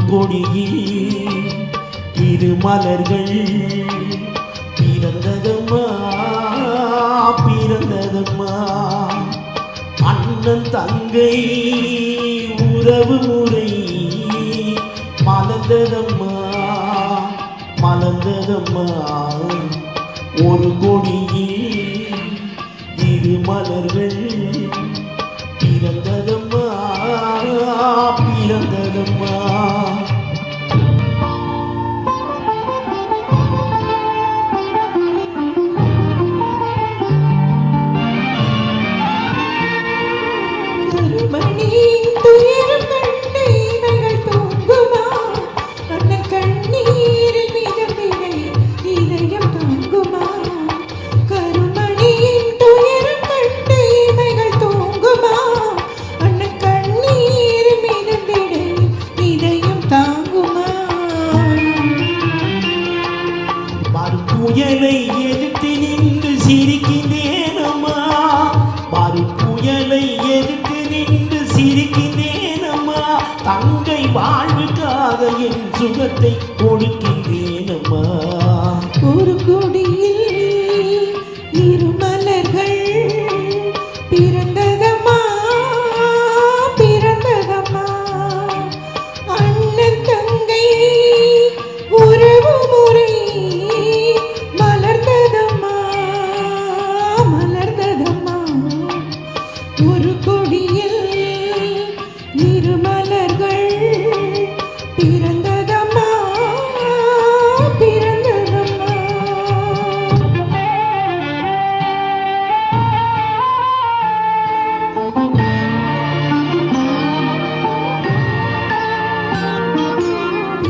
கொடியில் இரு மலர்கள் பிறந்ததம்மா பிறந்ததம்மா. அண்ணன் தங்கை உறவு முறை மலர்ந்ததம்மா மலர்ந்ததம்மா. ஒரு கொடியில் இரு மலர்கள் பிறந்ததம்மா பிறந்ததம்மா. கருமணியின் துயரம் கண்டு இமைகள் தூங்குமா? அண்ணன் கண்ணீரில் மிதந்திட இதயம் தாங்குமா? கருமணியின் துயரம் கண்டு இமைகள் தூங்குமா? அண்ணன் கண்ணீரில் மிதந்திட இதயம் தாங்குமா? புயலை எதிர்த்து நின்று சிரிக்கின்றேனம்மா புயலை எதிர்த்து நின்று சிரிக்கின்றேனம்மா. தங்கை வாழ்வுக்காக என் சுகத்தை கொடுக்கின்றேனம்மா. ஒரு கொடியில் இரு மலர்கள் பிறந்ததம்மா பிறந்ததம்மா. அண்ணன் தங்கை உறவு முறை மலர்ந்ததம்மா மலர்ந்ததம்மா. ஒரு கொடியில் இரு மலர்கள் பிறந்ததம்மா பிறந்ததம்மா.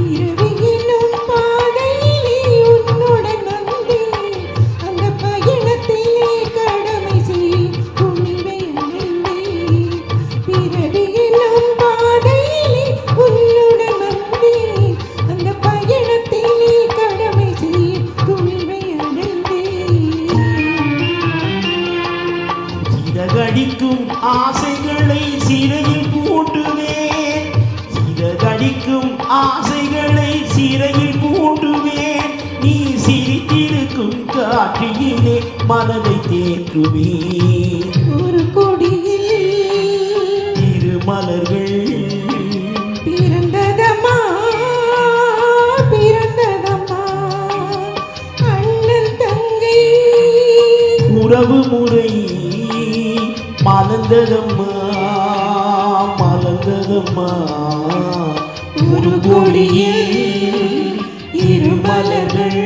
இரவியிலும் பாதையிலே உன்னுடன் வந்தேன். அந்த பயணத்திலே கடமை செய் துணிவை அடைந்தேன். இரவியிலும் பாதையிலே உன்னுடன் வந்தேன். அந்த பயணத்திலே கடமை செய் துணிவை அடைந்தேன். சிறகடிக்கும் ஆசைகளை சிறையில் பூட்டுவேன். சிறகடிக்கும் ஆசைகளை சிறையில் பூட்டுவேன். நீ சிரித்திருக்கும் காட்சியிலே மனதை தேற்றுவேன். ஒரு கொடியில் இரு மலர்கள் பிறந்ததம்மா பிறந்ததம்மா. அண்ணன் தங்கை உறவு முறை மலர்ந்ததம்மா மலர்ந்ததம்மா. ஒரு கொடியில் இரு மலர்கள்